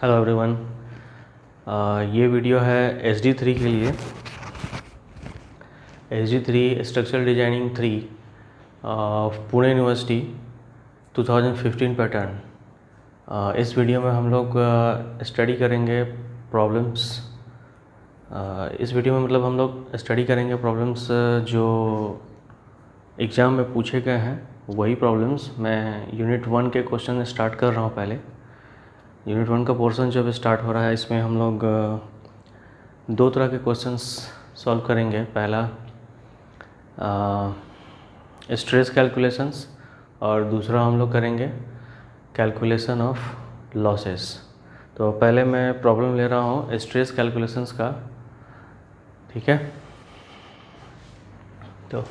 Hello everyone. ये video है SD3 के लिए। SD3 structural designing 3 Pune university 2015 pattern. इस वीडियो में हम लोग स्टडी करेंगे प्रॉब्लम्स। इस वीडियो में मतलब हम लोग स्टडी करेंगे प्रॉब्लम्स जो एग्ज़ाम में पूछे गए हैं, वही प्रॉब्लम्स। मैं यूनिट 1 के क्वेश्चन स्टार्ट कर रहा हूँ। पहले यूनिट 1 का पोर्शन जब स्टार्ट हो रहा है, इसमें हम लोग दो तरह के क्वेश्चंस सॉल्व करेंगे। पहला स्ट्रेस कैलकुलेशंस और दूसरा हम लोग करेंगे कैलकुलेशन ऑफ लॉसेस। तो पहले मैं प्रॉब्लम ले रहा हूँ स्ट्रेस कैलकुलेशंस का, ठीक है। तो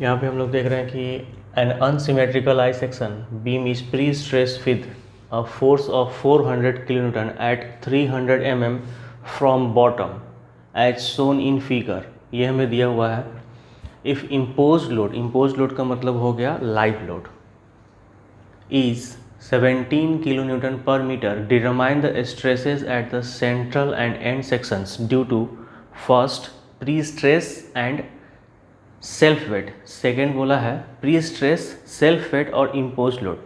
यहाँ पे हम लोग देख रहे हैं कि N unsymmetrical I section beam is pre stress with a force of 400 kilonewton at 300 mm from bottom as shown in figure। ये हमें दिया हुआ है। if imposed load का मतलब हो गया live load is 17 kilonewton per meter, determine the stresses at the central and end sections due to first pre-stress and self weight। Second बोला है प्री स्ट्रेस, सेल्फ वेट और impose load.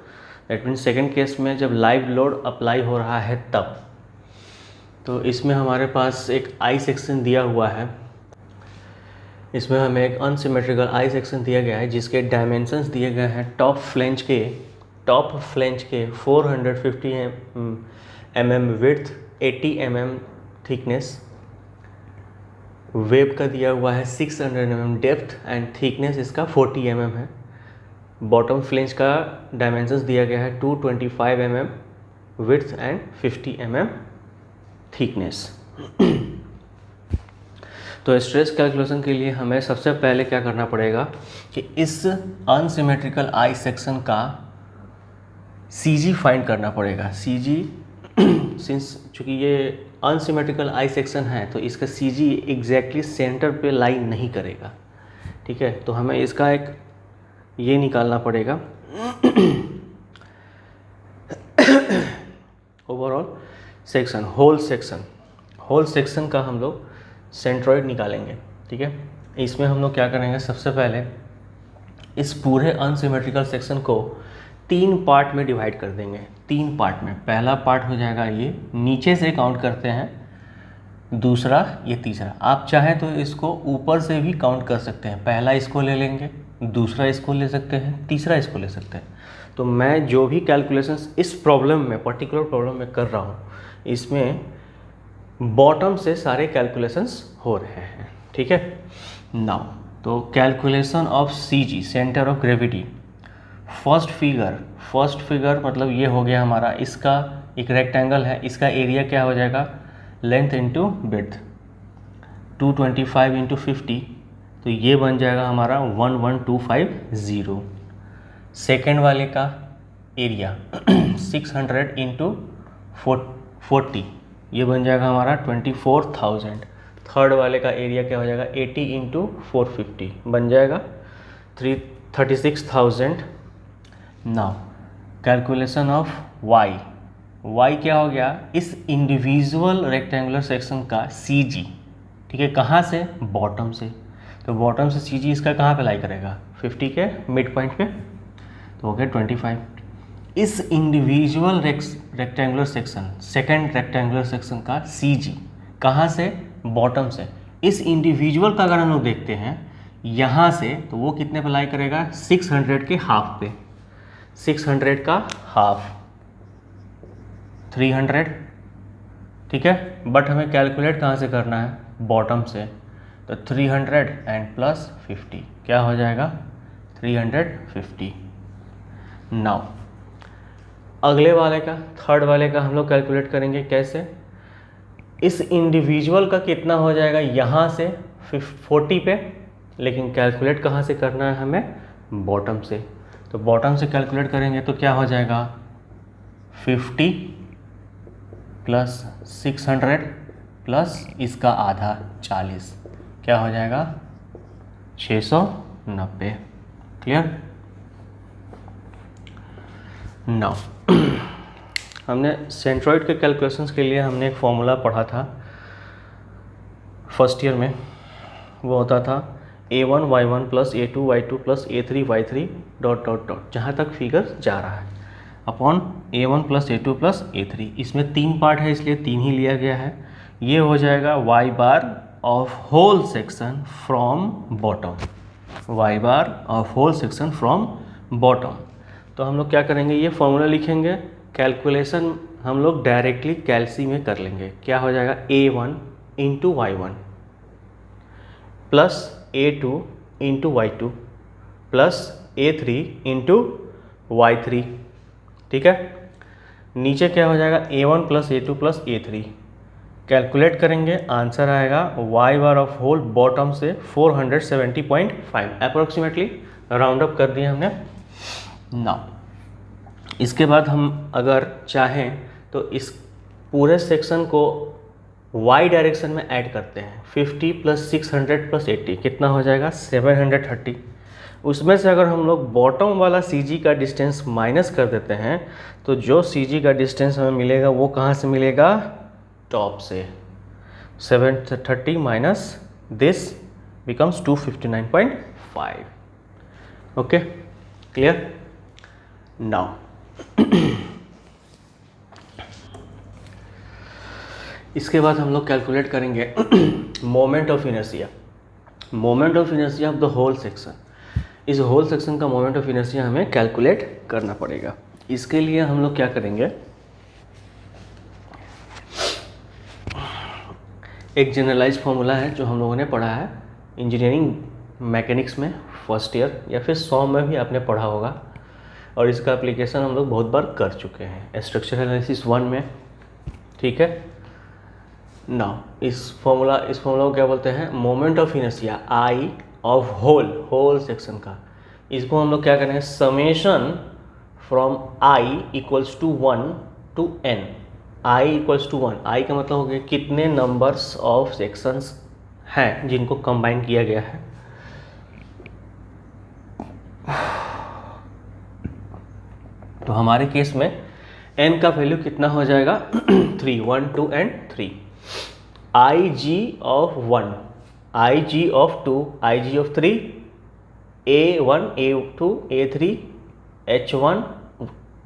That means second case में जब live load apply हो रहा है तब। तो इसमें हमारे पास एक आई सेक्शन दिया हुआ है। इसमें हमें एक अनसिमेट्रिकल आई सेक्शन दिया गया है जिसके डायमेंशंस दिए गए हैं। टॉप फ्लेंज के 450 mm width, 80 mm thickness. Web का दिया हुआ है 600 mm डेप्थ एंड थिकनेस इसका 40 mm है। बॉटम फ्लेंज का डायमेंशंस दिया गया है 225 mm width and 50 mm thickness. तो स्ट्रेस कैलकुलेशन के लिए हमें सबसे पहले क्या करना पड़ेगा कि इस अनसिमेट्रिकल आई सेक्शन का CG फाइंड करना पड़ेगा। CG सिंस चूँकि ये अनसिमेट्रिकल आई सेक्शन है तो इसका CG एग्जैक्टली सेंटर पे लाई नहीं करेगा, ठीक है। तो हमें इसका एक ये निकालना पड़ेगा ओवरऑल सेक्शन, होल सेक्शन का हम लोग सेंट्रॉइड निकालेंगे, ठीक है। इसमें हम लोग क्या करेंगे, सबसे पहले इस पूरे अनसिमेट्रिकल सेक्शन को 3 पार्ट में डिवाइड कर देंगे। 3 पार्ट में पहला पार्ट हो जाएगा ये, नीचे से काउंट करते हैं, दूसरा ये तीसरा। आप चाहें तो इसको ऊपर से भी काउंट कर सकते हैं। पहला इसको ले लेंगे, दूसरा इसको ले सकते हैं, तीसरा इसको ले सकते हैं। तो मैं जो भी कैलकुलेशंस इस प्रॉब्लम में, पर्टिकुलर प्रॉब्लम में कर रहा हूँ, इसमें बॉटम से सारे कैलकुलेशंस हो रहे हैं, ठीक है। नाउ तो calculation of CG, centre of gravity. First figure मतलब ये हो गया हमारा, इसका एक रेक्टेंगल है, इसका एरिया क्या हो जाएगा, लेंथ इंटू विड्थ, 225 इंटू 50, तो ये बन जाएगा हमारा 11250। सेकेंड वाले का एरिया 600 इंटू 40, ये बन जाएगा हमारा 24,000। थर्ड वाले का एरिया क्या हो जाएगा, 80 इंटू 450 बन जाएगा 36,000। नाउ कैलकुलेशन ऑफ y क्या हो गया, इस इंडिविजुअल रेक्टेंगुलर सेक्शन का CG, ठीक है। कहाँ से, बॉटम से। तो बॉटम से CG इसका कहाँ पे लाई करेगा, 50 के मिड पॉइंट पे, तो हो गया 25। इस individual rectangular section, second rectangular section का CG कहाँ से, बॉटम से। इस इंडिविजुअल का अगर हम लोग देखते हैं यहाँ से, तो वो कितने पे लाई करेगा, 600 के हाफ पे, 600 का हाफ 300, ठीक है। बट हमें कैलकुलेट कहाँ से करना है, बॉटम से। तो 300 एंड प्लस 50 क्या हो जाएगा, 350। नाउ अगले वाले का, थर्ड वाले का हम लोग कैलकुलेट करेंगे कैसे, इस इंडिविजुअल का कितना हो जाएगा यहाँ से 40 पे, लेकिन कैलकुलेट कहाँ से करना है हमें, बॉटम से। तो बॉटम से कैलकुलेट करेंगे तो क्या हो जाएगा, 50 प्लस 600 प्लस इसका आधा 40, क्या हो जाएगा 690। क्लियर। नाउ हमने सेंट्रॉइड के कैलकुलेशंस के लिए हमने एक फॉर्मूला पढ़ा था फर्स्ट ईयर में, वो होता था a1 y1 plus a2 y2 plus a3 y3 dot dot dot, जहाँ तक फिगर जा रहा है, upon a1 plus a2 plus a3। इसमें 3 पार्ट है इसलिए 3 ही लिया गया है। ये हो जाएगा y bar of whole section from bottom, y bar of whole section from bottom. तो हम लोग क्या करेंगे, ये फॉर्मूला लिखेंगे, कैलकुलेशन हम लोग डायरेक्टली कैलसी में कर लेंगे। क्या हो जाएगा, a1 into y1 plus a2 into y2 plus a3 into y3। ठीक है, नीचे क्या हो जाएगा, a1 plus a2 plus a3। Calculate करेंगे, आंसर आएगा y bar of whole bottom से 470.5 अप्रोक्सीमेटली, राउंड अप कर दिए हमने। नाउ इसके बाद हम अगर चाहें तो इस पूरे सेक्शन को y डायरेक्शन में ऐड करते हैं। 50 प्लस 600 प्लस 80 कितना हो जाएगा, 730। उसमें से अगर हम लोग बॉटम वाला CG का डिस्टेंस माइनस कर देते हैं तो जो CG का डिस्टेंस हमें मिलेगा वो कहाँ से मिलेगा, टॉप से। 730 minus this becomes 259.5। Okay, clear. Now इसके बाद हम लोग कैलकुलेट करेंगे moment of inertia, moment of inertia of the whole section. इस होल सेक्शन का मोमेंट ऑफ इनर्शिया हमें कैलकुलेट करना पड़ेगा। इसके लिए हम लोग क्या करेंगे, एक जनरलाइज फॉर्मूला है जो हम लोगों ने पढ़ा है इंजीनियरिंग मैकेनिक्स में फर्स्ट ईयर, या फिर 100 में भी आपने पढ़ा होगा, और इसका एप्लीकेशन हम लोग बहुत बार कर चुके हैं स्ट्रक्चरल एनालिसिस 1 में। ठीक है, नाउ इस फॉर्मूला को क्या बोलते हैं, moment of inertia I of whole section का। इसको हम लोग क्या करेंगे, summation from I equals to 1 to n। I equals to 1, I का मतलब हो गया कितने नंबर्स ऑफ सेक्शंस हैं जिनको कंबाइन किया गया है। तो हमारे केस में n का वैल्यू कितना हो जाएगा 3, 1 2 and 3। IG of 1, IG of 2, IG of 3, A1 A2 A3 H1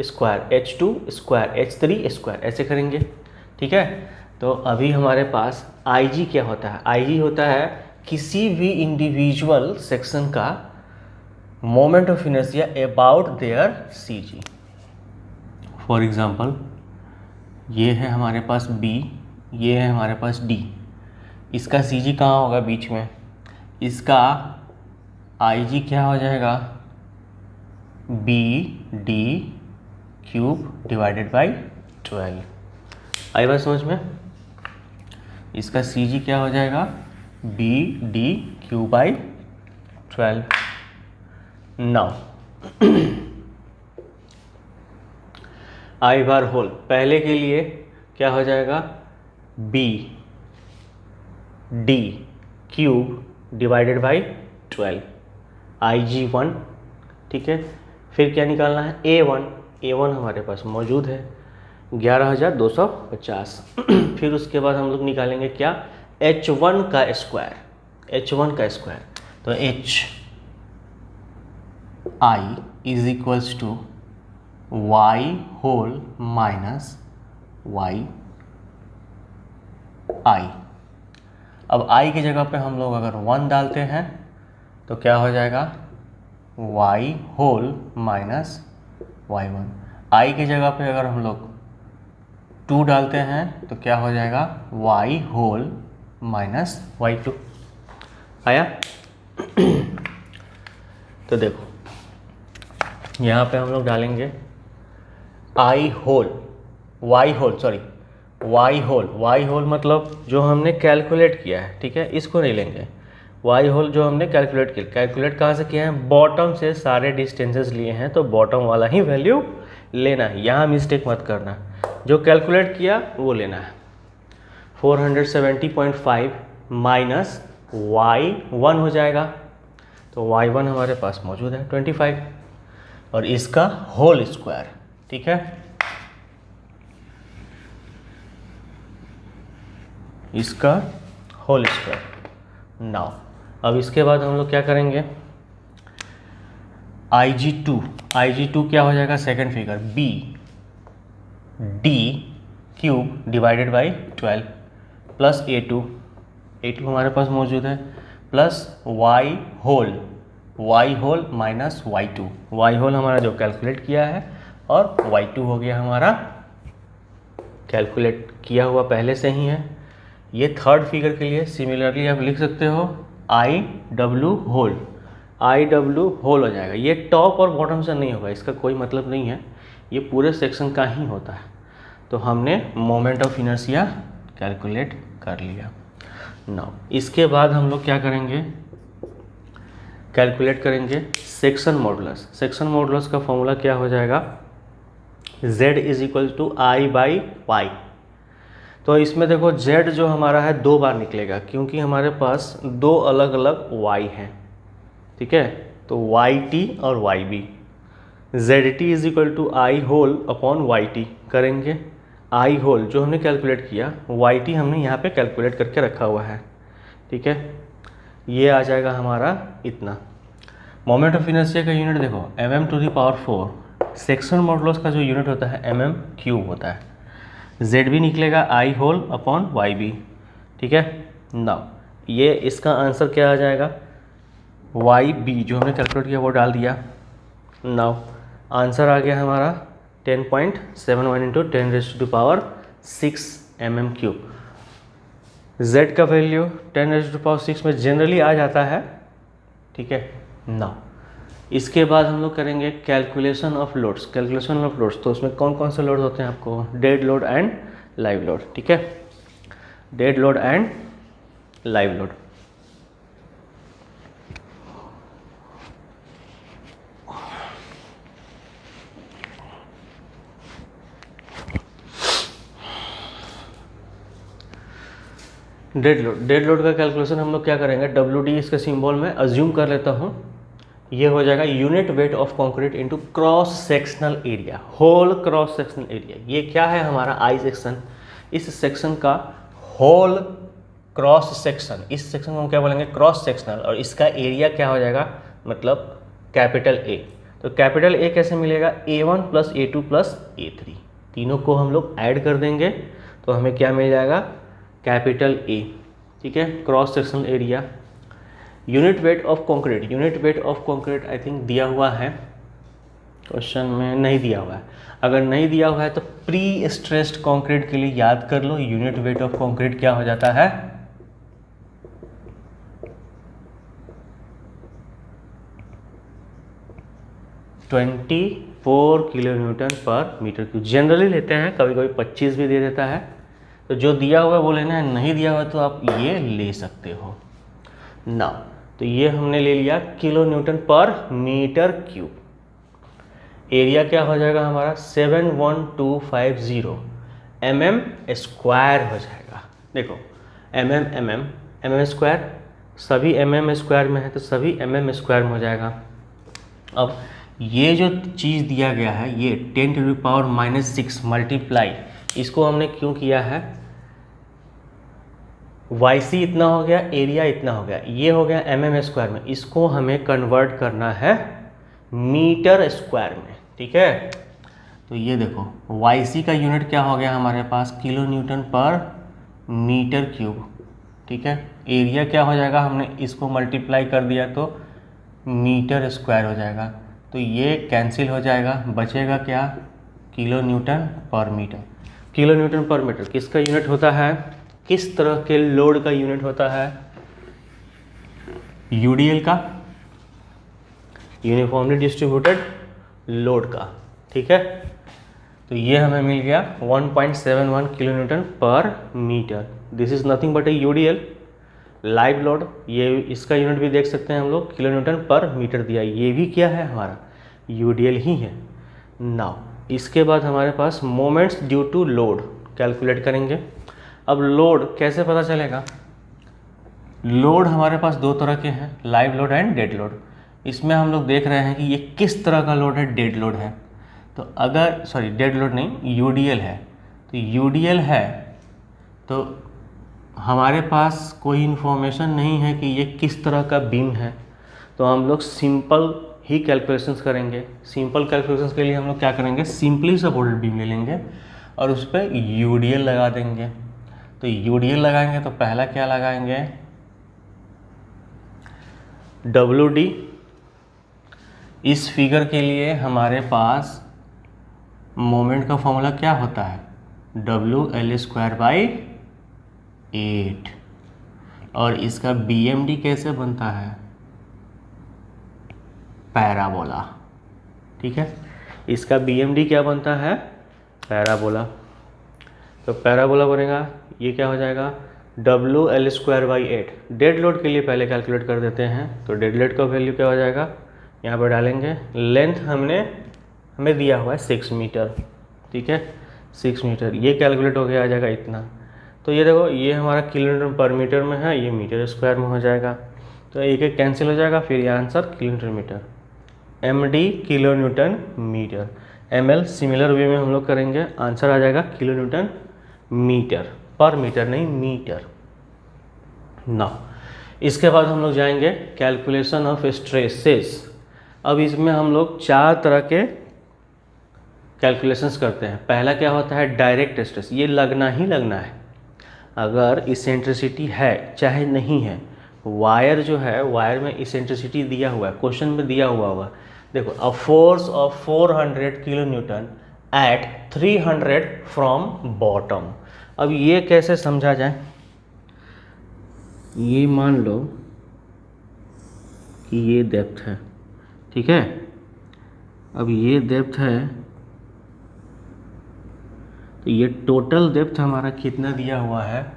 square H2 square H3 square, ऐसे करेंगे। ठीक है, तो अभी हमारे पास IG क्या होता है, IG होता है किसी भी इंडिविजुअल सेक्शन का moment of inertia about their CG। For example ये है हमारे पास B, ये है हमारे पास D, इसका CG कहाँ होगा, बीच में। इसका IG क्या हो जाएगा, BD क्यूब डिवाइडेड बाई 12। आई बात समझ में। इसका CG क्या हो जाएगा, BD cube by 12। Now I bar whole, पहले के लिए क्या हो जाएगा, BD cube divided by 12, IG1। ठीक है, फिर क्या निकालना है, A1 हमारे पास मौजूद है 11,250। फिर उसके बाद हम लोग निकालेंगे क्या, H1 का स्क्वायर। तो HI is equals to Y whole minus YI। अब I की जगह पे हम लोग अगर 1 डालते हैं तो क्या हो जाएगा, Y whole minus Y1। I की जगह पे अगर हम लोग 2 डालते हैं तो क्या हो जाएगा, Y होल माइनस Y2। आया। तो देखो यहाँ पे हम लोग डालेंगे Y होल मतलब जो हमने कैलकुलेट किया है। ठीक है, इसको नहीं लेंगे, Y होल जो हमने कैलकुलेट कहाँ से किया है, बॉटम से सारे डिस्टेंसेस लिए हैं, तो बॉटम वाला ही वैल्यू लेना है, यहाँ मिस्टेक मत करना, जो कैलकुलेट किया वो लेना है। 470.5 माइनस Y1 हो जाएगा, तो Y1 हमारे पास मौजूद है 25, और इसका होल स्क्वायर। ठीक है, इसका होल स्क्वायर। नाउ अब इसके बाद हम लोग क्या करेंगे, IG2 क्या हो जाएगा, second figure B D cube divided by 12 plus A2 हमारे पास मौजूद है, plus y whole minus y whole हमारा जो कैलकुलेट किया है, और y2 हो गया हमारा कैलकुलेट किया हुआ पहले से ही है। ये थर्ड फिगर के लिए सिमिलरली आप लिख सकते हो IW होल हो जाएगा। ये टॉप और बॉटम से नहीं होगा, इसका कोई मतलब नहीं है, ये पूरे सेक्शन का ही होता है। तो हमने मोमेंट ऑफ इनर्शिया कैलकुलेट कर लिया। नाउ इसके बाद हम लोग क्या करेंगे, कैलकुलेट करेंगे सेक्शन मॉडुलस का फॉर्मूला क्या हो जाएगा, Z is equal to I/Y। तो इसमें देखो Z जो हमारा है 2 बार निकलेगा, क्योंकि हमारे पास 2 अलग अलग Y हैं, ठीक है। तो YT और YB, ZT is equal to I whole upon YT करेंगे। I होल जो हमने कैलकुलेट किया, YT हमने यहाँ पे कैलकुलेट करके रखा हुआ है, ठीक है। ये आ जाएगा हमारा इतना। मोमेंट ऑफ इनर्शिया का यूनिट देखो mm⁴, सेक्शन मॉडुलस का जो यूनिट होता है mm³ होता है। Z भी निकलेगा I होल अपॉन YB, ठीक है। नाउ ये इसका आंसर क्या आ जाएगा, YB जो हमने कैलकुलेट किया वो डाल दिया। नाउ आंसर आ गया हमारा 10.71 इंटू 10⁻⁶ mm³। Z का वैल्यू 10⁻⁶ में जनरली आ जाता है, ठीक है। नाउ इसके बाद हम लोग करेंगे कैलकुलेशन ऑफ लोड्स। तो उसमें कौन कौन से लोड होते हैं आपको, dead load and live load, ठीक है। Dead load and live load. Dead load का कैलकुलेशन हम लोग क्या करेंगे, WD इसका सिंबल में अज्यूम कर लेता हूँ, ये हो जाएगा unit weight of concrete into cross sectional area, whole cross sectional area. ये क्या है हमारा I सेक्शन, इस सेक्शन का होल क्रॉस सेक्शन, इस सेक्शन को हम क्या बोलेंगे, क्रॉस सेक्शनल, और इसका एरिया क्या हो जाएगा, मतलब कैपिटल A। तो कैपिटल A कैसे मिलेगा, A1 plus A2 plus A3, तीनों को हम लोग ऐड कर देंगे तो हमें क्या मिल जाएगा, कैपिटल A, ठीक है। Cross sectional area. Unit weight of concrete I think दिया हुआ है, क्वेश्चन में नहीं दिया हुआ है। अगर नहीं दिया हुआ है तो प्री स्ट्रेस्ड कंक्रीट के लिए याद कर लो, यूनिट वेट ऑफ कंक्रीट क्या हो जाता है, 24 किलोन्यूटन पर मीटर क्यूब। जनरली लेते हैं, कभी कभी 25 भी दे देता है, तो जो दिया हुआ है वो लेना है, नहीं दिया हुआ तो आप ये ले सकते हो ना। तो ये हमने ले लिया किलो न्यूटन पर मीटर क्यूब। एरिया क्या हो जाएगा हमारा 71250 mm² हो जाएगा। देखो mm स्क्वायर, सभी mm² में है तो सभी mm² में हो जाएगा। अब ये जो चीज़ दिया गया है ये 10⁻⁻⁶ मल्टीप्लाई, इसको हमने क्यों किया है, YC इतना हो गया, एरिया इतना हो गया, ये हो गया mm² में, इसको हमें कन्वर्ट करना है मीटर स्क्वायर में, ठीक है। तो ये देखो YC का यूनिट क्या हो गया हमारे पास, किलो न्यूटन पर मीटर क्यूब, ठीक है। एरिया क्या हो जाएगा, हमने इसको मल्टीप्लाई कर दिया तो मीटर स्क्वायर हो जाएगा, तो ये कैंसिल हो जाएगा, बचेगा क्या, किलो न्यूटन पर मीटर। किलो न्यूटन पर मीटर किसका यूनिट होता है, किस तरह के लोड का यूनिट होता है, UDL का, यूनिफॉर्मली डिस्ट्रीब्यूटेड लोड का, ठीक है। तो ये हमें मिल गया 1.71 किलो न्यूटन पर metre. This is nothing but a UDL live load. ये इसका यूनिट भी देख सकते हैं हम लोग, किलो न्यूटन पर मीटर दिया, ये भी क्या है हमारा UDL ही है। नाउ इसके बाद हमारे पास moments due to load calculate करेंगे। अब लोड कैसे पता चलेगा, लोड हमारे पास दो तरह के हैं, live load and dead load. इसमें हम लोग देख रहे हैं कि ये किस तरह का लोड है, डेड लोड है। तो अगर डेड लोड नहीं, UDL है। तो UDL है तो हमारे पास कोई इन्फॉर्मेशन नहीं है कि ये किस तरह का बीम है, तो हम लोग सिंपल ही कैलकुलेशंस करेंगे। सिंपल कैलकुलेशंस के लिए हम लोग क्या करेंगे, सिंपली सपोर्टेड बीम ले लेंगे और उस पर यूडीएल लगा देंगे। तो यूडीएल लगाएंगे तो पहला क्या लगाएंगे, WD। इस फिगर के लिए हमारे पास मोमेंट का फॉर्मूला क्या होता है, WL²/8। और इसका BMD कैसे बनता है, पैराबोला। ठीक है, इसका BMD क्या बनता है, पैराबोला। तो पैराबोला बनेगा, ये क्या हो जाएगा, WL²/8। डेड लोड के लिए पहले कैलकुलेट कर देते हैं। तो डेड लोड का वैल्यू क्या हो जाएगा, यहाँ पर डालेंगे। लेंथ हमें दिया हुआ है 6 मीटर। ठीक है, 6 मीटर, ये कैलकुलेट हो गया, आ जाएगा इतना। तो ये देखो, ये हमारा किलोमीटर पर मीटर में है, ये मीटर स्क्वायर में हो जाएगा। तो एक एक कैंसिल हो जाएगा, फिर ये answer kilometre metre. MD kilo newton metre. ML similar way में हम लोग करेंगे, आंसर आ जाएगा किलो न्यूटन मीटर, पर मीटर नहीं, मीटर ना। इसके बाद हम लोग जाएंगे कैलकुलेशन ऑफ स्ट्रेसेस। अब इसमें हम लोग 4 तरह के कैलकुलेशंस करते हैं। पहला क्या होता है, डायरेक्ट स्ट्रेस। ये लगना ही लगना है, अगर इसेंट्रिसिटी है चाहे नहीं है। वायर जो है, वायर में इसेंट्रिसिटी दिया हुआ है, क्वेश्चन में दिया हुआ होगा। देखो, a force of 400 kilo newton at 300 from bottom. अब ये कैसे समझा जाए, ये मान लो कि ये डेप्थ है। ठीक है, अब ये डेप्थ है, तो ये टोटल डेप्थ हमारा कितना दिया हुआ है,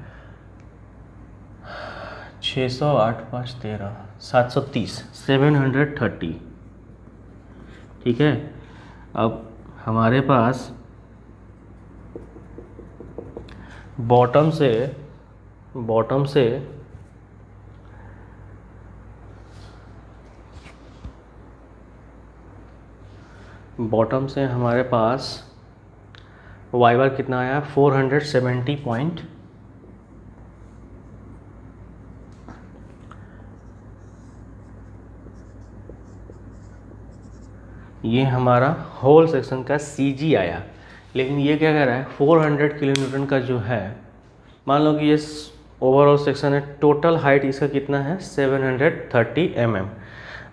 600, 8, 5, 13, 730, 730। ठीक है, अब हमारे पास बॉटम से हमारे पास वाई बार कितना आया, 470 पॉइंट, ये हमारा होल सेक्शन का CG आया। लेकिन ये क्या कह रहा है, 400 किलो न्यूटन का जो है, मान लो कि ये ओवरऑल सेक्शन है, टोटल हाइट इसका कितना है, 730 mm।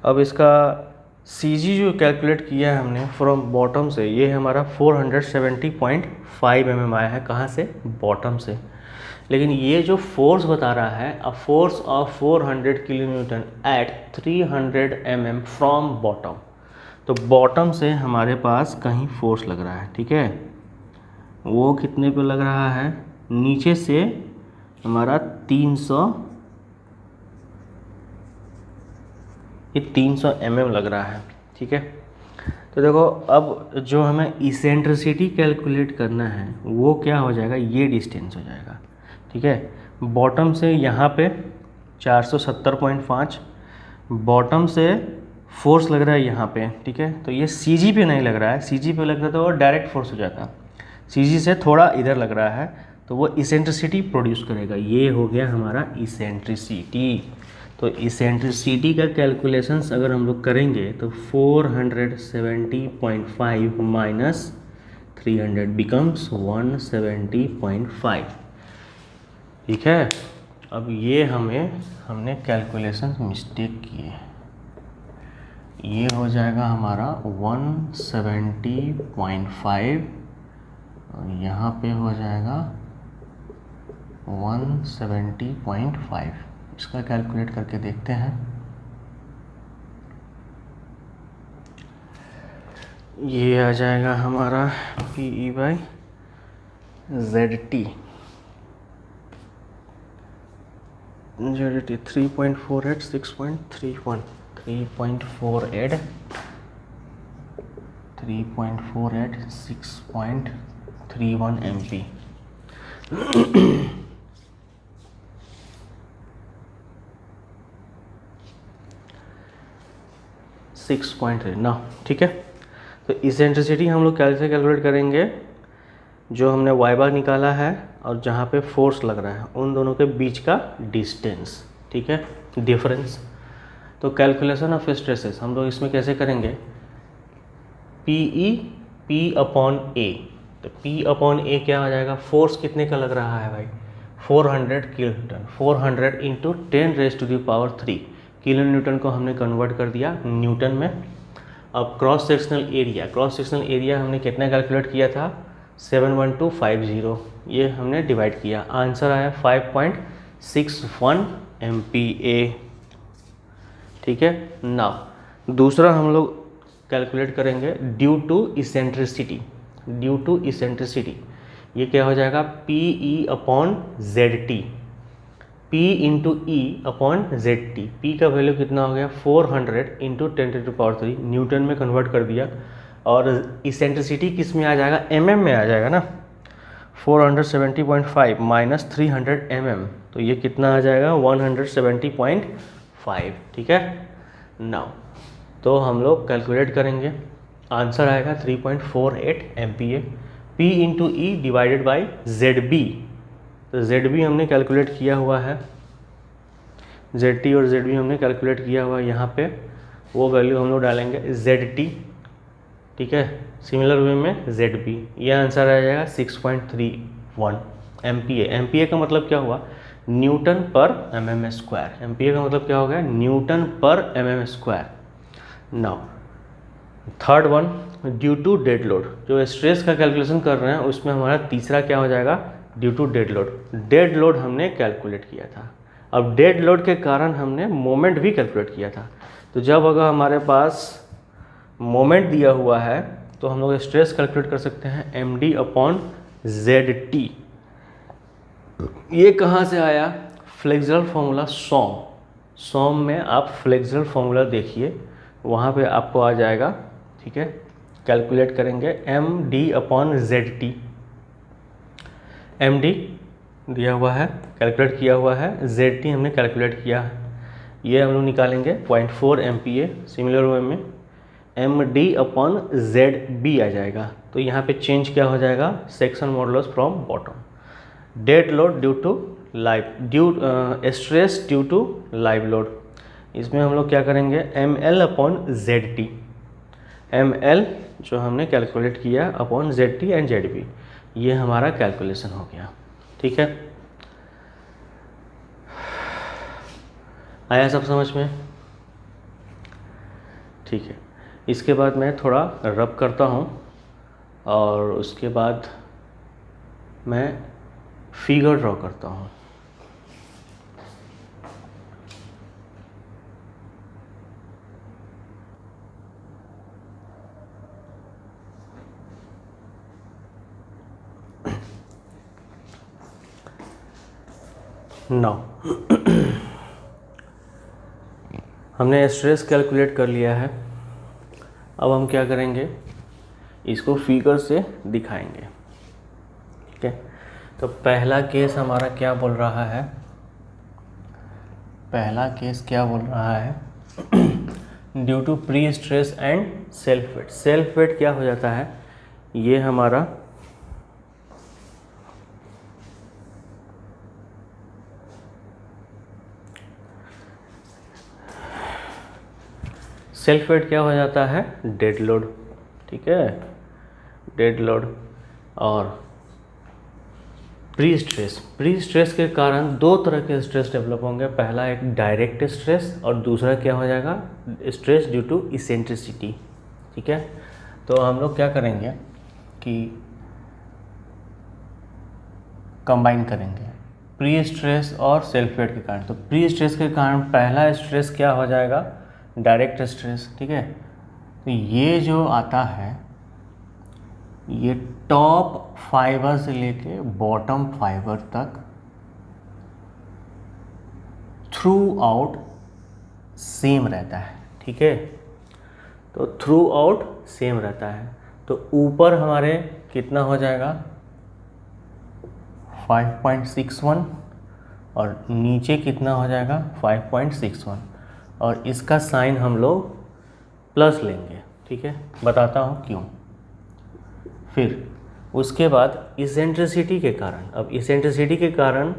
अब इसका CG जो कैलकुलेट किया है हमने फ्रॉम बॉटम से, ये हमारा 470.5 mm आया है। कहाँ से, बॉटम से। लेकिन ये जो फोर्स बता रहा है, a force of 400 kilo newton at 300 mm from bottom. तो बॉटम से हमारे पास कहीं फोर्स लग रहा है। ठीक है, वो कितने पे लग रहा है, नीचे से हमारा 300 mm लग रहा है। ठीक है, तो देखो, अब जो हमें इसेंट्रिसिटी कैलकुलेट करना है वो क्या हो जाएगा, ये डिस्टेंस हो जाएगा। ठीक है, बॉटम से यहाँ पे 470.5, बॉटम से फोर्स लग रहा है यहाँ पे। ठीक है, तो ये CG पे नहीं लग रहा है, CG पे लगता तो वो डायरेक्ट फोर्स हो जाता, CG से थोड़ा इधर लग रहा है, तो वो इसेंट्रिसिटी प्रोड्यूस करेगा। ये हो गया हमारा इसेंट्रिसिटी। तो इसेंट्रिसिटी का कैलकुलेशंस अगर हम लोग करेंगे तो 470.5 माइनस 300 बिकम्स 170.5। ठीक है, अब ये हमने कैलकुलेशन मिस्टेक किए, ये हो जाएगा हमारा 170.5 और यहाँ पे हो जाएगा 170.5। इसका कैलकुलेट करके देखते हैं। ये आ जाएगा हमारा PE/ZT 3.48 6.31 3.48 6.31 MP। 6.3 ना। ठीक है, तो इसेंट्रिसिटी हम लोग कैसे कैलकुलेट करेंगे, जो हमने वाई बार निकाला है और जहाँ पे फोर्स लग रहा है उन दोनों के बीच का डिस्टेंस, ठीक है, डिफरेंस। तो कैलकुलेशन ऑफ स्ट्रेसेस हम लोग इसमें कैसे करेंगे, P अपॉन ए। तो P अपॉन ए क्या आ जाएगा, फोर्स कितने का लग रहा है भाई, 400 kilo Newton. 400 into 10⁻³ kilo Newton को हमने कन्वर्ट कर दिया न्यूटन में। अब क्रॉस सेक्शनल एरिया हमने कितना कैलकुलेट किया था, 71250, ये हमने डिवाइड किया, आंसर आया 5.61 MPa, ठीक है। नाउ दूसरा हम लोग कैलकुलेट करेंगे ड्यू टू इसेंट्रिसिटी। ये क्या हो जाएगा, PE upon ZT, P into ई अपॉन ZT। P का वैल्यू कितना हो गया, 400 इंटू 10⁻³ न्यूटन में कन्वर्ट कर दिया। और इसेंट्रिसिटी किस में आ जाएगा, mm में आ जाएगा ना, 470.5 माइनस 300 mm, तो ये कितना आ जाएगा 170.5, ठीक है। नाउ तो हम लोग कैलकुलेट करेंगे, आंसर आएगा 3.48 MPa। P into E divided by ZB, तो ZB हमने कैलकुलेट किया हुआ है, ZT और ZB हमने कैलकुलेट किया हुआ है, यहाँ पे वो वैल्यू हम लोग डालेंगे ZT, ठीक है, सिमिलर वे में ZB। ये आंसर आ जाएगा 6.31 MPa। MPa का मतलब क्या हुआ, न्यूटन पर mm²। MPa का मतलब क्या हो गया, न्यूटन पर mm²। Now third one, due to dead load. जो स्ट्रेस का कैलकुलेशन कर रहे हैं उसमें हमारा तीसरा क्या हो जाएगा, due to dead load. Dead load हमने कैलकुलेट किया था, अब डेड लोड के कारण हमने मोमेंट भी कैलकुलेट किया था। तो जब अगर हमारे पास मोमेंट दिया हुआ है तो हम लोग स्ट्रेस कैलकुलेट कर सकते हैं MD अपॉन ZT। ये कहाँ से आया, फ्लेक्सुरल फॉर्मूला सॉम में आप फ्लेक्सुरल फॉर्मूला देखिए, वहाँ पे आपको आ जाएगा, ठीक है। कैलकुलेट करेंगे MD अपॉन ZT। MD दिया हुआ है, कैलकुलेट किया हुआ है, ZT हमने कैलकुलेट किया है, ये हम लोग निकालेंगे 0.4 MPa। सिमिलर वे में MD अपॉन ZB आ जाएगा, तो यहाँ पे चेंज क्या हो जाएगा, section modulus from bottom. Dead load due to stress due to live load, इसमें हम लोग क्या करेंगे, ML अपॉन ZT। ML जो हमने कैलकुलेट किया अपॉन ZT एंड ZB, ये हमारा कैलकुलेशन हो गया, ठीक है। आया सब समझ में, ठीक है। इसके बाद मैं थोड़ा रब करता हूँ और उसके बाद मैं फिगर ड्रॉ करता हूँ। नाउ हमने स्ट्रेस कैलकुलेट कर लिया है, अब हम क्या करेंगे, इसको फिगर से दिखाएंगे, ठीक है। तो पहला केस हमारा क्या बोल रहा है, due to pre stress and self weight. Self weight क्या हो जाता है, ये हमारा सेल्फ वेट क्या हो जाता है, डेड लोड, ठीक है, डेड लोड। और प्री स्ट्रेस के कारण दो तरह के स्ट्रेस डेवलप होंगे, पहला एक डायरेक्ट स्ट्रेस और दूसरा क्या हो जाएगा, स्ट्रेस ड्यू टू इसेंट्रिसिटी, ठीक है। तो हम लोग क्या करेंगे कि कंबाइन करेंगे प्री स्ट्रेस और सेल्फ वेट के कारण। तो प्री स्ट्रेस के कारण पहला स्ट्रेस क्या हो जाएगा, डायरेक्ट स्ट्रेस, ठीक है। तो ये जो आता है, ये टॉप फाइबर से लेके बॉटम फाइबर तक थ्रू आउट सेम रहता है, ठीक है। तो थ्रू आउट सेम रहता है, तो ऊपर हमारे कितना हो जाएगा 5.61 और नीचे कितना हो जाएगा 5.61, और इसका साइन हम लोग प्लस लेंगे, ठीक है, बताता हूँ क्यों। फिर उसके बाद इसेंट्रिसिटी के कारण, अब इसेंट्रिसिटी के कारण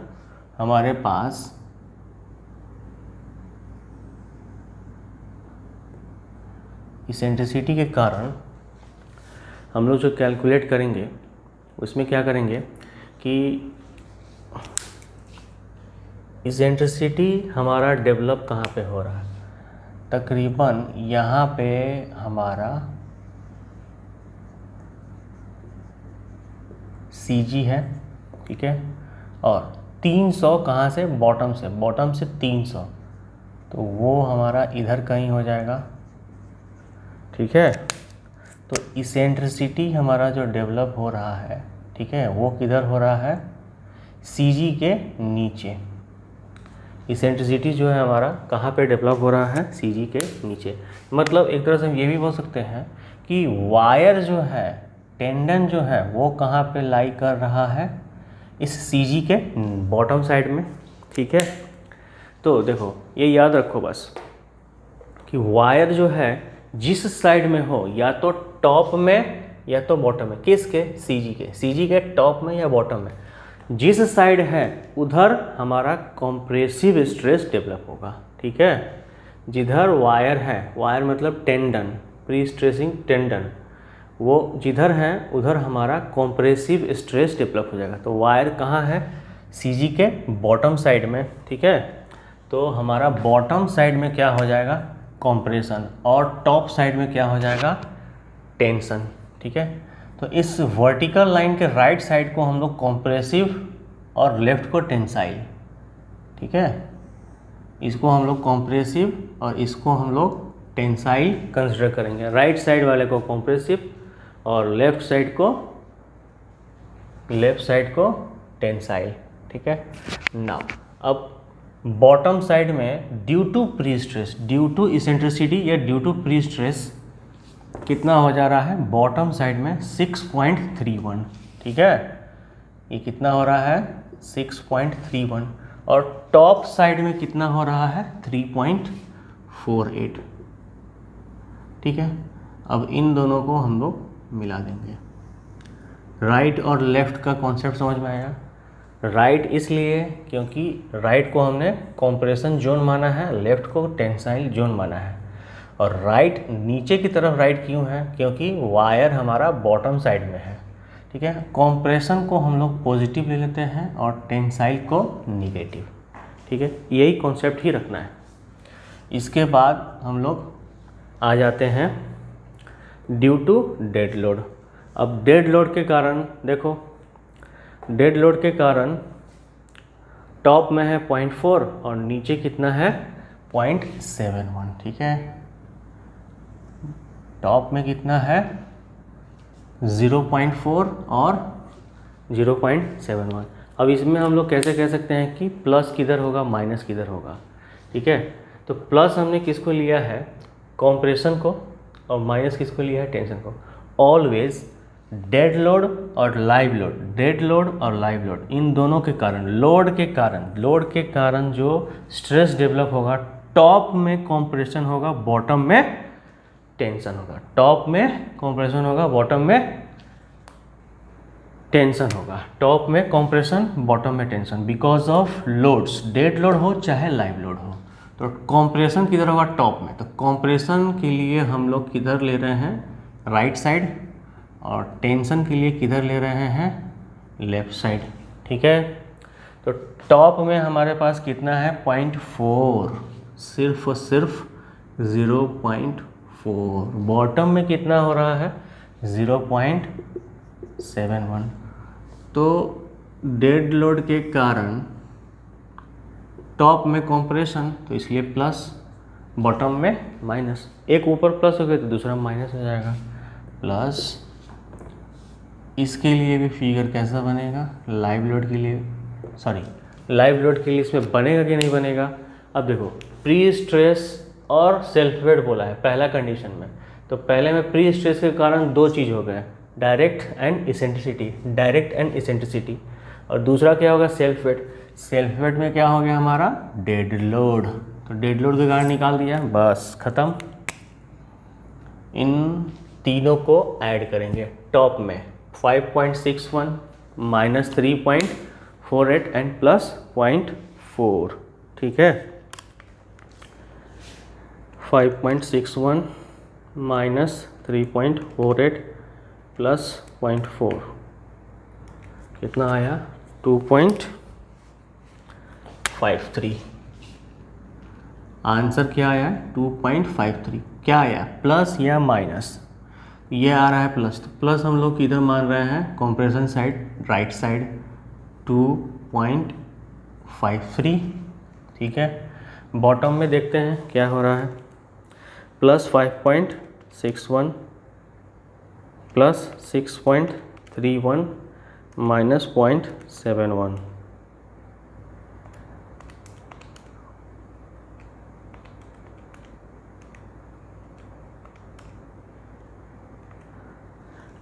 हमारे पास इसेंट्रिसिटी के कारण हम लोग जो कैलकुलेट करेंगे उसमें क्या करेंगे कि इसेंट्रिसिटी हमारा डेवलप कहाँ पे हो रहा है, तकरीबन यहाँ पे हमारा CG है, ठीक है, और 300 कहाँ से, बॉटम से 300, तो वो हमारा इधर कहीं हो जाएगा, ठीक है। तो इसेंट्रिसिटी हमारा जो डेवलप हो रहा है, ठीक है, वो किधर हो रहा है, CG के नीचे। इसेंट्रिसिटी जो है हमारा कहाँ पे डेवलप हो रहा है, CG के नीचे। मतलब एक तरह से हम ये भी बोल सकते हैं कि वायर जो है, टेंडन जो है, वो कहाँ पे लाई कर रहा है, इस CG के बॉटम साइड में, ठीक है। तो देखो ये याद रखो बस कि वायर जो है जिस साइड में हो, या तो टॉप में या तो बॉटम में, किसके, CG के टॉप में या बॉटम में, जिस साइड है उधर हमारा कॉम्प्रेसिव स्ट्रेस डेवलप होगा, ठीक है। जिधर वायर है, वायर मतलब टेंडन, प्री स्ट्रेसिंग टेंडन, वो जिधर है उधर हमारा कॉम्प्रेसिव स्ट्रेस डेवलप हो जाएगा। तो वायर कहाँ है, CG के बॉटम साइड में, ठीक है। तो हमारा बॉटम साइड में क्या हो जाएगा, कॉम्प्रेशन, और टॉप साइड में क्या हो जाएगा, टेंशन, ठीक है। तो इस वर्टिकल लाइन के राइट साइड को हम लोग कॉम्प्रेसिव और लेफ्ट को टेंसाइल, ठीक है। इसको हम लोग कॉम्प्रेसिव और इसको हम लोग टेंसाइल कंसिडर करेंगे। राइट साइड वाले को कॉम्प्रेसिव और लेफ्ट साइड को टेंसाइल, ठीक है। नाउ अब बॉटम साइड में due to pre stress, due to eccentricity या ड्यू टू प्री स्ट्रेस कितना हो जा रहा है, बॉटम साइड में 6.31, ठीक है। ये कितना हो रहा है, 6.31, और टॉप साइड में कितना हो रहा है, 3.48, ठीक है। अब इन दोनों को हम लोग मिला देंगे। राइट और लेफ्ट का कॉन्सेप्ट समझ में आया। राइट इसलिए क्योंकि राइट को हमने कॉम्प्रेशन जोन माना है, लेफ्ट को टेंसाइल जोन माना है। और राइट नीचे की तरफ राइट क्यों है, क्योंकि वायर हमारा बॉटम साइड में है, ठीक है। कॉम्प्रेशन को हम लोग पॉजिटिव ले लेते हैं और टेंसाइल को निगेटिव, ठीक है। यही कॉन्सेप्ट ही रखना है। इसके बाद हम लोग आ जाते हैं ड्यू टू डेड लोड। अब डेड लोड के कारण देखो, डेड लोड के कारण टॉप में है 0.4 और नीचे कितना है 0.71, ठीक है। टॉप में कितना है 0.4 और 0.71। अब इसमें हम लोग कैसे कह सकते हैं कि प्लस किधर होगा, माइनस किधर होगा, ठीक है। तो प्लस हमने किसको लिया है, कॉम्प्रेशन को, और माइनस किसको लिया है, टेंशन को। ऑलवेज डेड लोड और लाइव लोड, डेड लोड और लाइव लोड, इन दोनों के कारण, लोड के कारण जो स्ट्रेस डेवलप होगा, टॉप में कॉम्प्रेशन होगा, बॉटम में टेंशन होगा। टॉप में कॉम्प्रेशन होगा, बॉटम में टेंशन होगा। टॉप में कॉम्प्रेशन, बॉटम में tension, because of loads, dead load हो चाहे लाइव लोड हो। तो कॉम्प्रेशन किधर होगा, टॉप में। तो कॉम्प्रेशन के लिए हम लोग किधर ले रहे हैं, राइट साइड, और टेंशन के लिए किधर ले रहे हैं, लेफ्ट साइड, ठीक है। तो टॉप में हमारे पास कितना है 0.4, सिर्फ और सिर्फ 0.4। बॉटम में कितना हो रहा है 0.71। तो डेड लोड के कारण टॉप में कॉम्प्रेशन, तो इसलिए प्लस, बॉटम में माइनस। एक ऊपर प्लस हो गया तो दूसरा माइनस हो जाएगा, प्लस। इसके लिए भी फिगर कैसा बनेगा, लाइव लोड के लिए, लाइव लोड के लिए इसमें बनेगा कि नहीं बनेगा। अब देखो प्री स्ट्रेस और सेल्फ वेट बोला है पहला कंडीशन में। तो पहले में प्री स्ट्रेस के कारण दो चीज़ हो गए, डायरेक्ट एंड इसेंट्रिसिटी, और दूसरा क्या होगा, सेल्फ वेट। सेल्फ वेट में क्या हो गया हमारा, डेड लोड। तो डेड लोड के कारण निकाल दिया, बस खत्म। इन तीनों को ऐड करेंगे टॉप में, 5.61 माइनस 3.48 एंड प्लस 0.4, ठीक है। 5.61 माइनस 3.48 प्लस 0.4 कितना आया? 2.53। आंसर क्या आया? 2.53। क्या आया, प्लस या माइनस? ये आ रहा है प्लस, तो प्लस हम लोग किधर मान रहे हैं? कंप्रेशन साइड, राइट साइड, 2.53, ठीक है। बॉटम में देखते हैं क्या हो रहा है। प्लस 5.61 प्लस 6.31 माइनस 0.71,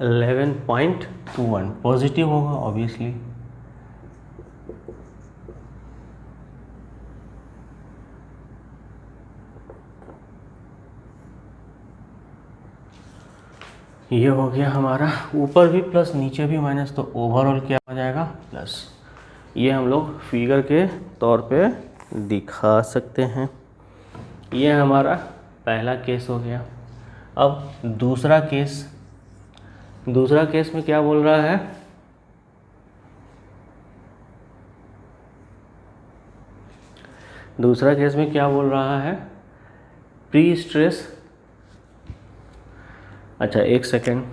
$11.21 पॉजिटिव होगा ऑब्वियसली। ये हो गया हमारा, ऊपर भी प्लस नीचे भी माइनस, तो ओवरऑल क्या हो जाएगा? प्लस। ये हम लोग फिगर के तौर पे दिखा सकते हैं। ये हमारा पहला केस हो गया। अब दूसरा केस में क्या बोल रहा है? दूसरा केस में क्या बोल रहा है? प्री स्ट्रेस, अच्छा एक सेकेंड,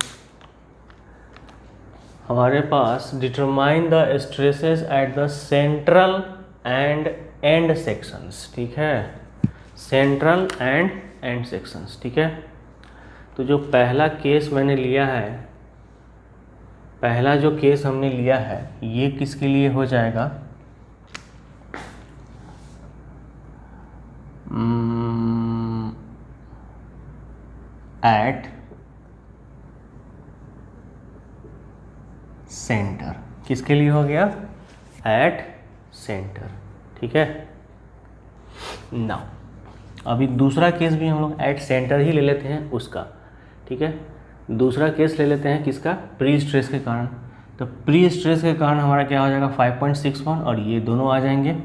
हमारे पास determine the stresses at the central and end sections, ठीक है। सेंट्रल एंड एंड सेक्शंस, ठीक है। तो जो पहला केस मैंने लिया है, पहला जो केस हमने लिया है, ये किसके लिए हो जाएगा? At centre. किसके लिए हो गया? एट सेंटर, ठीक है। नाउ अभी दूसरा केस भी हम लोग एट सेंटर ही ले लेते हैं उसका, ठीक है। दूसरा केस ले लेते हैं किसका? प्री स्ट्रेस के कारण। तो प्री स्ट्रेस के कारण हमारा क्या हो जाएगा? 5.61 और ये दोनों आ जाएंगे।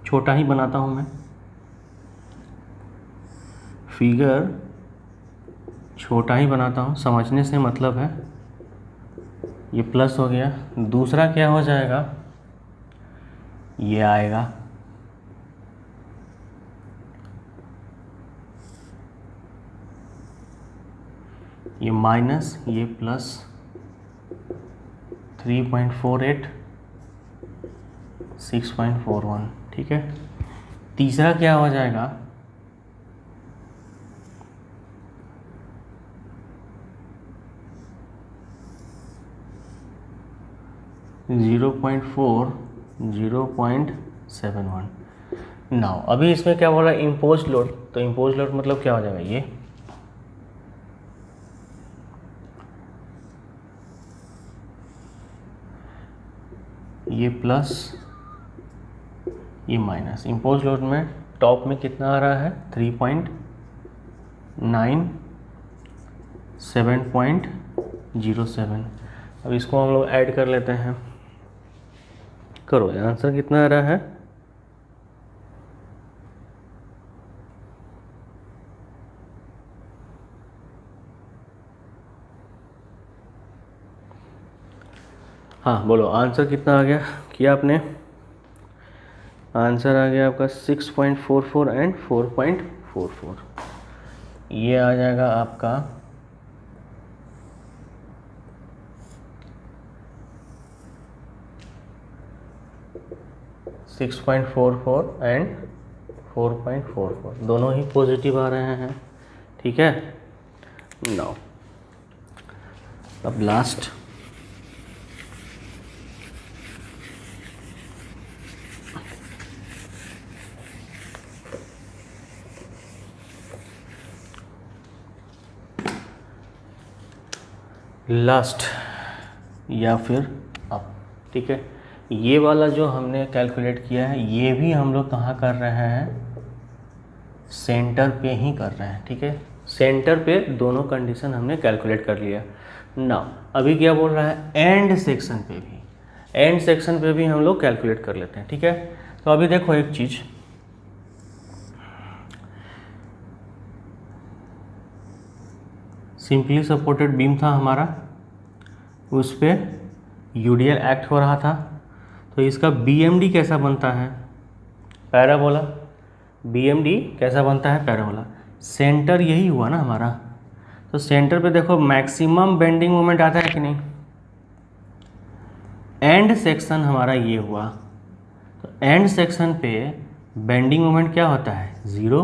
छोटा ही बनाता हूँ मैं, फिगर छोटा ही बनाता हूँ, समझने से मतलब है। ये प्लस हो गया। दूसरा क्या हो जाएगा? ये आएगा, ये माइनस, ये प्लस 3.48 6.41, ठीक है। तीसरा क्या हो जाएगा? .4 0.71। नाउ अभी इसमें क्या बोल रहा है? Impose load. तो इम्पोज लोड मतलब क्या हो जाएगा? ये प्लस, ये माइनस। इम्पोज लोड में टॉप में कितना आ रहा है? 3.9 7.07। अब इसको हम लोग ऐड कर लेते हैं। करो, आंसर कितना आ रहा है? हाँ बोलो, आंसर कितना आ गया? किया आपने? आंसर आ गया आपका 6.44 एंड 4.44। ये आ जाएगा आपका 6.44 एंड 4.44, दोनों ही पॉजिटिव आ रहे हैं, ठीक है। नाउ अब लास्ट, या फिर अब, ठीक है। ये वाला जो हमने कैलकुलेट किया है, ये भी हम लोग कहाँ कर रहे हैं? सेंटर पे ही कर रहे हैं, ठीक है। सेंटर पे दोनों कंडीशन हमने कैलकुलेट कर लिया। ना अभी क्या बोल रहा है, एंड सेक्शन पे भी, एंड सेक्शन पे भी हम लोग कैलकुलेट कर लेते हैं, ठीक है। तो अभी देखो एक चीज़, सिंपली सपोर्टेड बीम था हमारा, उस पर यूडीएल एक्ट हो रहा था, तो इसका बीएमडी कैसा बनता है, पैराबोला। बीएमडी कैसा बनता है, पैराबोला। सेंटर यही हुआ ना हमारा, तो सेंटर पे देखो मैक्सिमम बेंडिंग मोमेंट आता है कि नहीं, एंड सेक्शन हमारा ये हुआ, तो एंड सेक्शन पे बेंडिंग मोमेंट क्या होता है, ज़ीरो,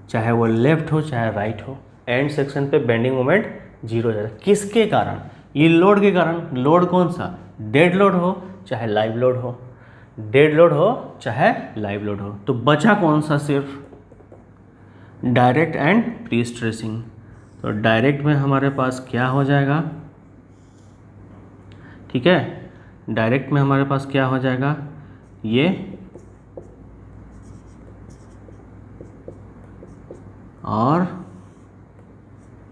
चाहे वो लेफ्ट हो चाहे राइट हो, एंड सेक्शन पे बेंडिंग मोमेंट जीरो हो जाता है। किसके कारण, ये लोड के कारण। लोड कौन सा, डेड लोड हो चाहे लाइव लोड हो, डेड लोड हो चाहे लाइव लोड हो। तो बचा कौन सा, सिर्फ डायरेक्ट एंड प्री स्ट्रेसिंग। तो डायरेक्ट में हमारे पास क्या हो जाएगा, ठीक है, डायरेक्ट में हमारे पास क्या हो जाएगा, ये और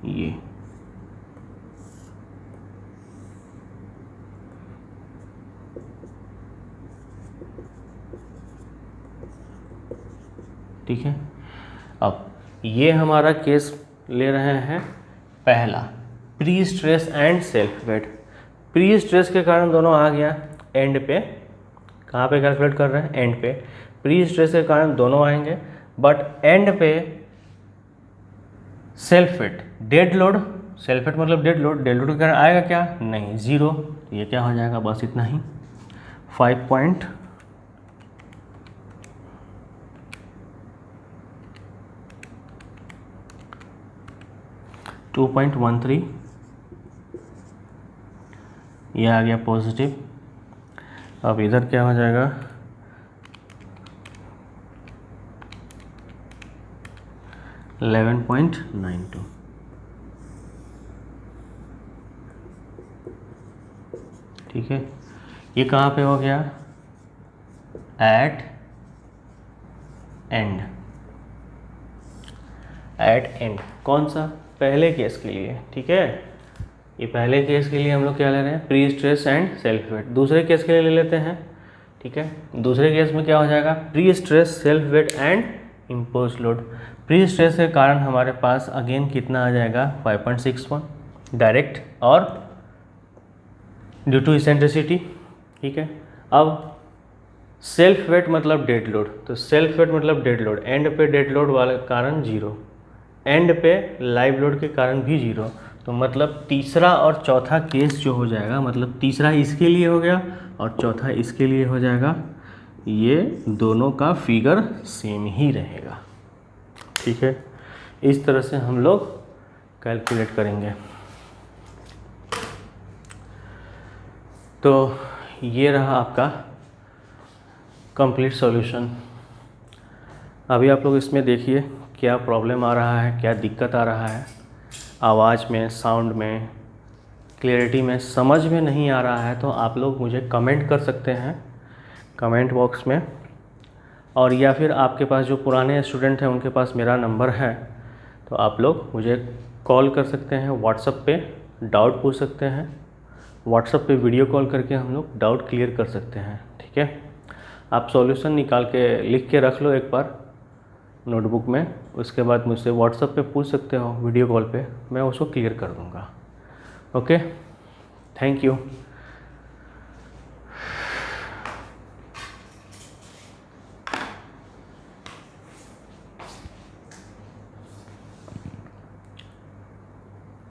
ये, ठीक है। अब ये हमारा केस ले रहे हैं पहला, pre stress and self wait. Pre stress के कारण दोनों आ गया एंड पे, कहाँ पे कैलकुलेट कर रहे हैं, एंड पे। प्री स्ट्रेस के कारण दोनों आएंगे, बट एंड पे self weight, dead load, self weight मतलब डेड लोड, डेड लोड के कारण आएगा क्या, नहीं, ज़ीरो। तो ये क्या हो जाएगा, बस इतना ही, 2.13, ये आ गया पॉजिटिव। अब इधर क्या हो जाएगा, इलेवन 11.92, ठीक है। ये कहाँ पे हो गया, एट एंड, एट एंड, कौन सा, पहले केस के लिए, ठीक है। ये पहले केस के लिए हम लोग क्या ले रहे हैं, pre stress and self wait. दूसरे केस के लिए ले लेते हैं, ठीक है। दूसरे केस में क्या हो जाएगा, pre stress, self weight and impose load. Pre stress के कारण हमारे पास अगेन कितना आ जाएगा, 5.61 डायरेक्ट और ड्यू टू इसेंट्रिसिटी, ठीक है। अब सेल्फ वेट मतलब डेड लोड, तो सेल्फ वेट मतलब डेड लोड, एंड पे डेड लोड वाले कारण जीरो, एंड पे लाइव लोड के कारण भी जीरो। तो मतलब तीसरा और चौथा केस जो हो जाएगा, मतलब तीसरा इसके लिए हो गया और चौथा इसके लिए हो जाएगा, ये दोनों का फिगर सेम ही रहेगा, ठीक है। इस तरह से हम लोग कैलकुलेट करेंगे। तो ये रहा आपका कंप्लीट सॉल्यूशन। अभी आप लोग इसमें देखिए क्या प्रॉब्लम आ रहा है, क्या दिक्कत आ रहा है, आवाज़ में, साउंड में, क्लैरिटी में, समझ में नहीं आ रहा है तो आप लोग मुझे कमेंट कर सकते हैं कमेंट बॉक्स में, और या फिर आपके पास जो पुराने स्टूडेंट हैं उनके पास मेरा नंबर है, तो आप लोग मुझे कॉल कर सकते हैं, व्हाट्सएप पे डाउट पूछ सकते हैं, व्हाट्सएप पे वीडियो कॉल करके हम लोग डाउट क्लियर कर सकते हैं, ठीक है। आप सॉल्यूशन निकाल के लिख के रख लो एक बार नोटबुक में, उसके बाद मुझसे व्हाट्सएप पे पूछ सकते हो वीडियो कॉल पे, मैं उसको क्लियर कर दूँगा। Okay, thank you.